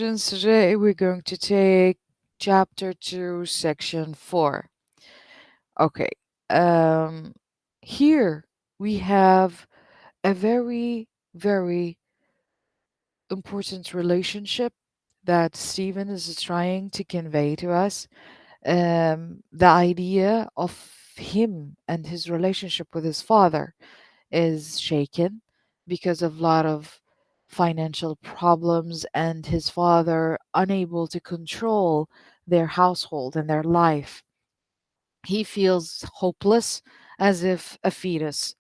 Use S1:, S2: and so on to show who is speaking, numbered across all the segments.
S1: Since today we're going to take chapter 2, section 4. Okay. Um Here we have a very very important relationship that Stephen is trying to convey to us. The idea of him and his relationship with his father is shaken because of a lot of financial problems and his father unable to control their household and their life. He feels hopeless as if a fetus.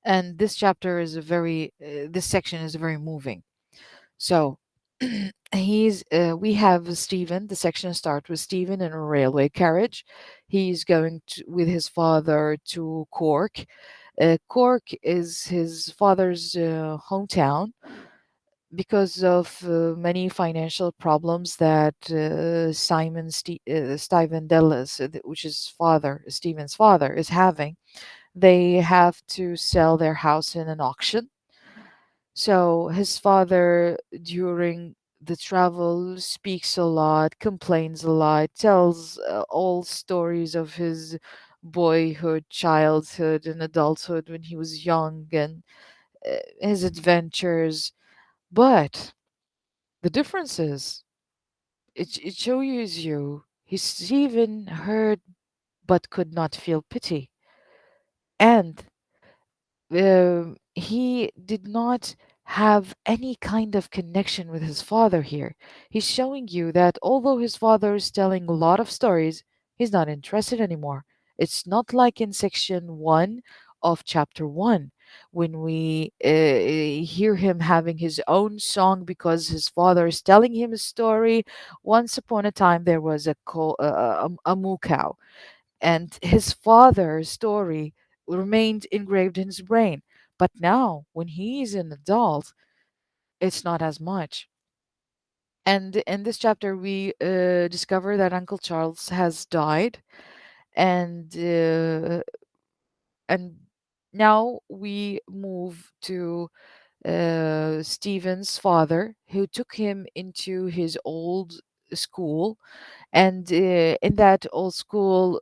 S1: And this chapter is this section is very moving. So we have Stephen. The section starts with Stephen in a railway carriage. He's going with his father to Cork. Cork is his father's hometown because of many financial problems that Stephen Dellis, which is Stephen's father, is having. They have to sell their house in an auction, so his father, during the travel, speaks a lot, complains a lot, tells all stories of his boyhood, childhood, and adulthood when he was young and his adventures. But the difference is, it shows you he's even heard but could not feel pity. And he did not have any kind of connection with his father here. He's showing you that although his father is telling a lot of stories, he's not interested anymore. It's not like in section 1 of chapter 1 when we hear him having his own song because his father is telling him a story. Once upon a time, there was a moo cow, and his father's story remained engraved in his brain. But now, when he's an adult, it's not as much. And in this chapter, we discover that Uncle Charles has died, and uh, and now we move to Stephen's father, who took him into his old school. And in that old school,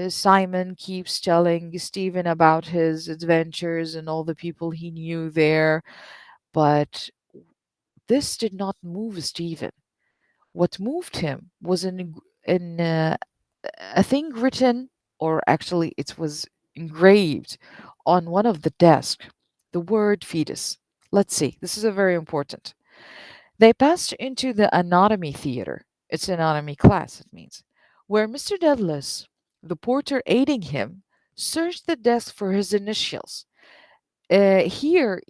S1: Simon keeps telling Stephen about his adventures and all the people he knew there. But this did not move Stephen. What moved him was a thing written, or actually, it was engraved on one of the desks, the word fetus. Let's see, this is a very important. They passed into the anatomy theater. It's anatomy class, it means, where Mr. Douglas, the porter aiding him, searched the desk for his initials. Here,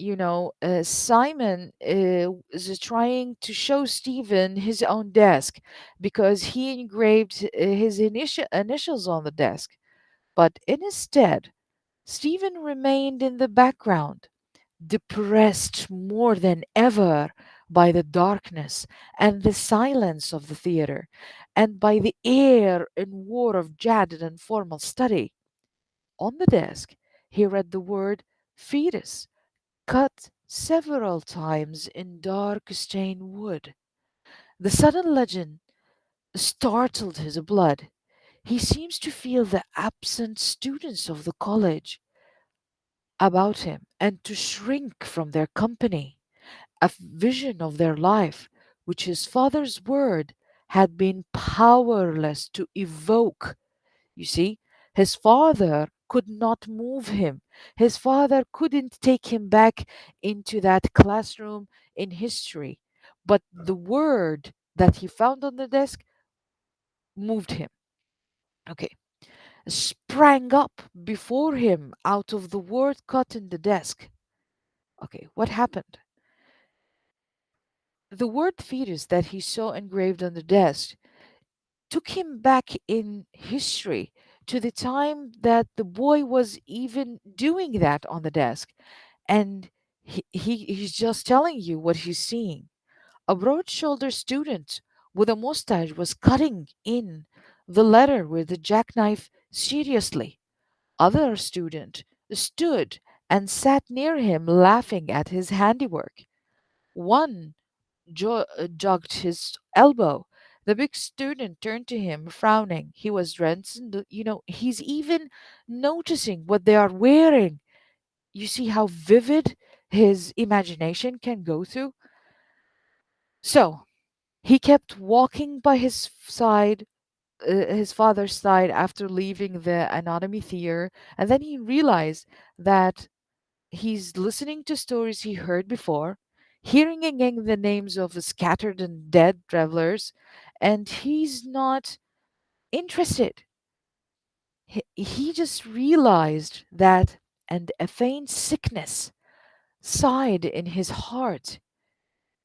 S1: Simon is trying to show Stephen his own desk because he engraved his initials on the desk. But instead, Stephen remained in the background, depressed more than ever by the darkness and the silence of the theater, and by the air and war of jaded and formal study. On the desk, he read the word fetus, cut several times in dark stained wood. The sudden legend startled his blood. He seems to feel the absent students of the college about him and to shrink from their company. A vision of their life, which his father's word had been powerless to evoke. You see, his father could not move him. His father couldn't take him back into that classroom in history. But the word that he found on the desk moved him. Okay. Sprang up before him out of the word cut in the desk. Okay, what happened? The word fetus that he saw engraved on the desk took him back in history to the time that the boy was even doing that on the desk. And he's just telling you what he's seeing. A broad shouldered student with a mustache was cutting in the letter with a jackknife seriously. Other student stood and sat near him laughing at his handiwork. One jogged his elbow. The big student turned to him, frowning. He was drenched, and he's even noticing what they are wearing. You see how vivid his imagination can go through? So he kept walking by his father's side after leaving the anatomy theater, and then he realized that he's listening to stories he heard before, hearing again the names of the scattered and dead travelers, and he's not interested. He just realized that, and a faint sickness sighed in his heart.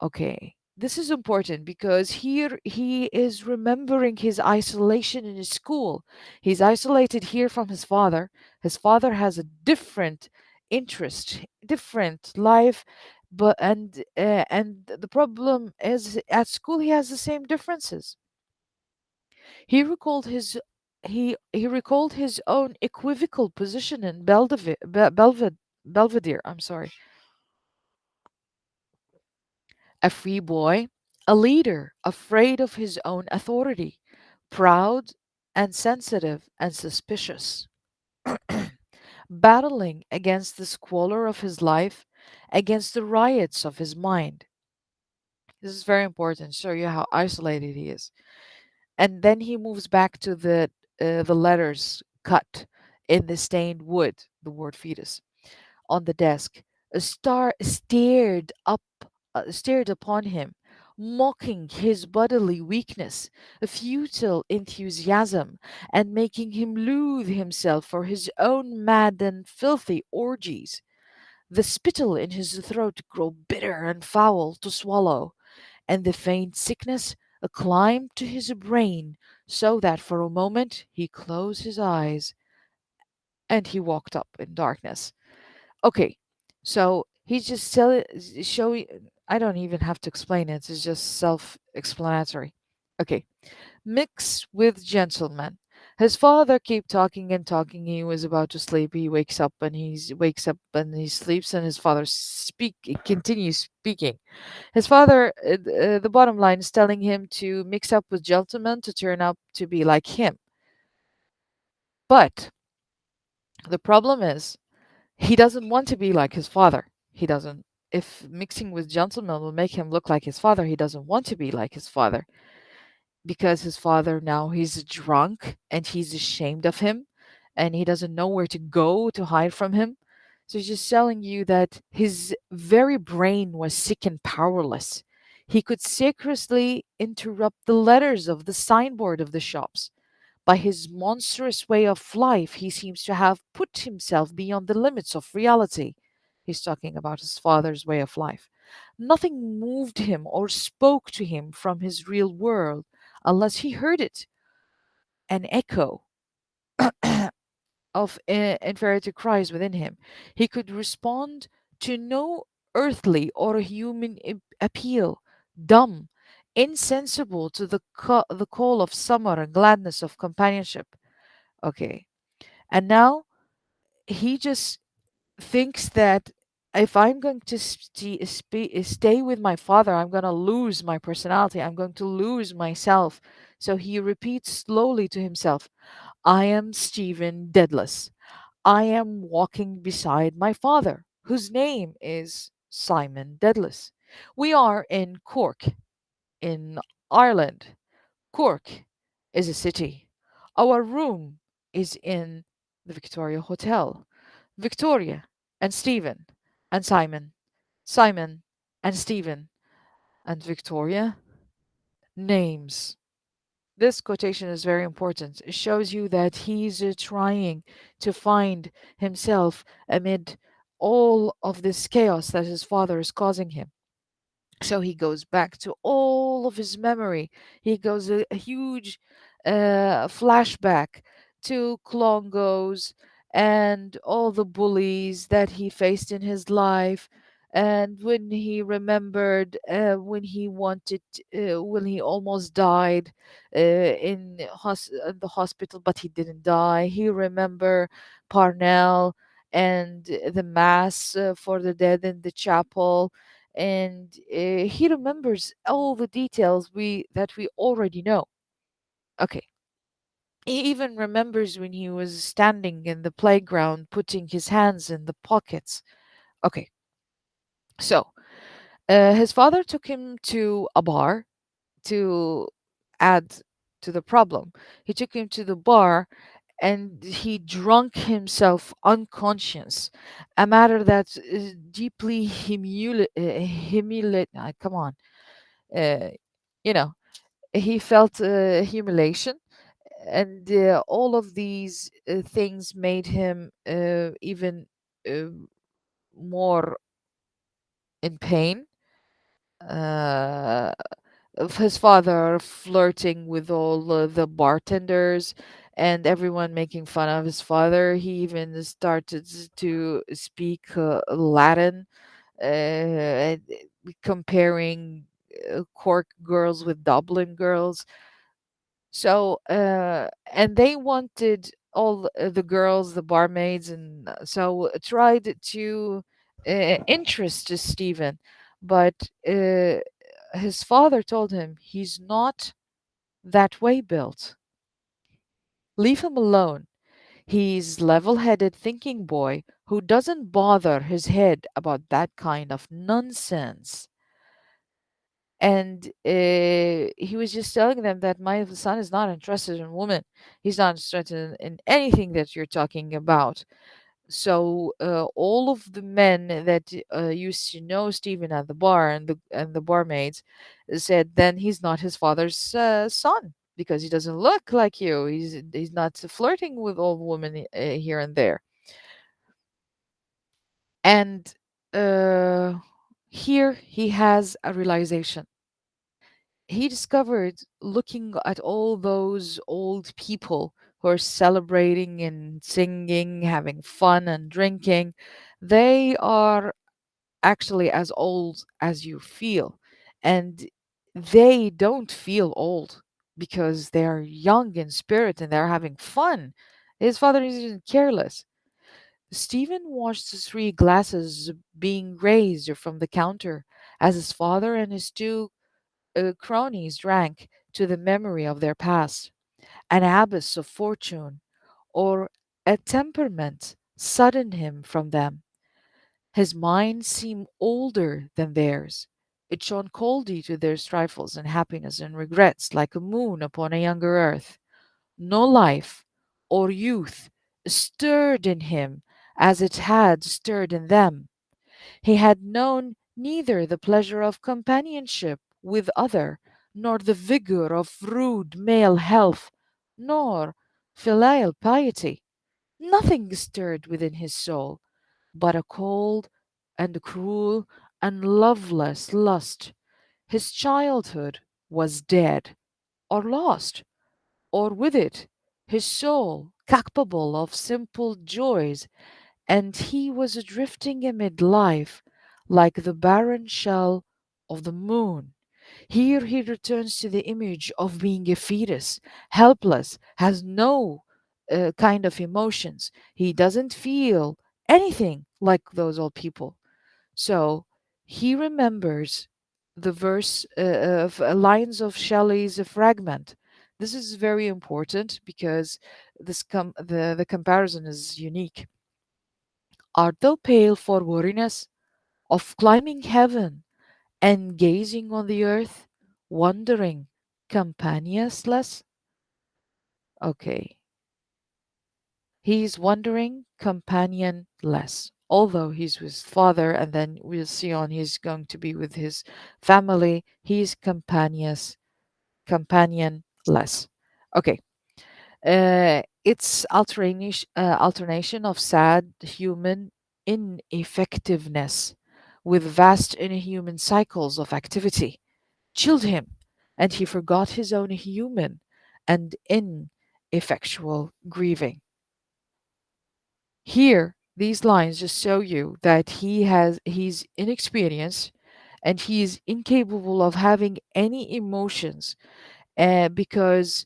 S1: Okay, this is important because here he is remembering his isolation in his school. He's isolated here from his father. His father has a different interest, different life, but and the problem is at school he has the same differences. He recalled he recalled his own equivocal position in Belvedere. I'm sorry, a free boy, a leader, afraid of his own authority, proud and sensitive and suspicious, battling against the squalor of his life, against the riots of his mind. This is very important to show you how isolated he is. And then he moves back to the letters cut in the stained wood, the word fetus, on the desk. A star stared upon him, mocking his bodily weakness, a futile enthusiasm, and making him loathe himself for his own mad and filthy orgies. The spittle in his throat grew bitter and foul to swallow, and the faint sickness climbed to his brain, so that for a moment he closed his eyes and he walked up in darkness. Okay, so he's just showing. I don't even have to explain it. It's just self-explanatory. Okay, mix with gentleman. His father kept talking and talking. He was about to sleep. He wakes up and he sleeps, and his father continues speaking. His father, the bottom line is telling him to mix up with gentlemen to turn out to be like him. But the problem is he doesn't want to be like his father. He doesn't. If mixing with gentlemen will make him look like his father, he doesn't want to be like his father because his father now he's drunk and he's ashamed of him and he doesn't know where to go to hide from him. So he's just telling you that his very brain was sick and powerless. He could secretly interrupt the letters of the signboard of the shops. By his monstrous way of life, he seems to have put himself beyond the limits of reality. He's talking about his father's way of life. Nothing moved him or spoke to him from his real world unless he heard it, an echo of inferiority cries within him. He could respond to no earthly or human appeal, dumb, insensible to the call of summer and gladness of companionship. Okay. And now he just thinks that if I'm going to stay with my father, I'm going to lose my personality. I'm going to lose myself. So he repeats slowly to himself, I am Stephen Dedalus. I am walking beside my father, whose name is Simon Dedalus. We are in Cork, in Ireland. Cork is a city. Our room is in the Victoria Hotel. Victoria and Stephen and Simon. Simon and Stephen and Victoria. Names. This quotation is very important. It shows you that he's trying to find himself amid all of this chaos that his father is causing him. So he goes back to all of his memory. He goes a huge flashback to Clongos and all the bullies that he faced in his life. And when he remembered when he almost died in the hospital, but he didn't die. He remember Parnell and the mass for the dead in the chapel and he remembers all the details we already know. Okay. He even remembers when he was standing in the playground putting his hands in the pockets. Okay. So, his father took him to a bar to add to the problem. He took him to the bar and he drunk himself unconscious, a matter that is deeply humiliate. Come on, uh, you know, he felt humiliation, and all of these things made him even uh, more in pain. Uh, of his father flirting with all the bartenders and everyone making fun of his father. He even started to speak Latin, and comparing Cork girls with Dublin girls. So, and they wanted all the girls, the barmaids, and tried to interest Stephen, but his father told him he's not that way built. Leave him alone. He's level-headed thinking boy who doesn't bother his head about that kind of nonsense. And he was just telling them that my son is not interested in women. He's not interested in anything that you're talking about. So all of the men that used to know Stephen at the bar and the barmaids said then he's not his father's son because he doesn't look like you. He's not flirting with old women here and there. And uh, here he has a realization. He discovered, looking at all those old people who are celebrating and singing, having fun and drinking, they are actually as old as you feel. And they don't feel old because they are young in spirit and they're having fun. His father isn't careless. Stephen watched the three glasses being raised from the counter as his father and his two cronies drank to the memory of their past, an abyss of fortune, or a temperament suddened him from them. His mind seemed older than theirs. It shone coldly to their trifles and happiness and regrets like a moon upon a younger earth. No life or youth stirred in him as it had stirred in them. He had known neither the pleasure of companionship with other, nor the vigor of rude male health, nor filial piety. Nothing stirred within his soul but a cold and cruel and loveless lust. His childhood was dead or lost, or with it his soul capable of simple joys, and he was drifting amid life like the barren shell of the moon. Here he returns to the image of being a fetus, helpless, has no kind of emotions. He doesn't feel anything like those old people. So he remembers the verse of lines of Shelley's Fragment. This is very important because the comparison is unique. Art thou pale for weariness of climbing heaven and gazing on the earth, wondering companionless? Okay. He's wandering companionless. Although he's with his father, and then we'll see on he's going to be with his family, he's companionless. Okay. It's alternation of sad human ineffectiveness with vast inhuman cycles of activity chilled him, and he forgot his own human and ineffectual grieving. Here, these lines just show you that he's inexperienced and he is incapable of having any emotions because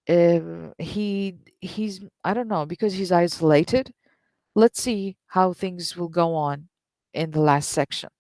S1: he's I don't know, because he's isolated. Let's see how things will go on in the last section.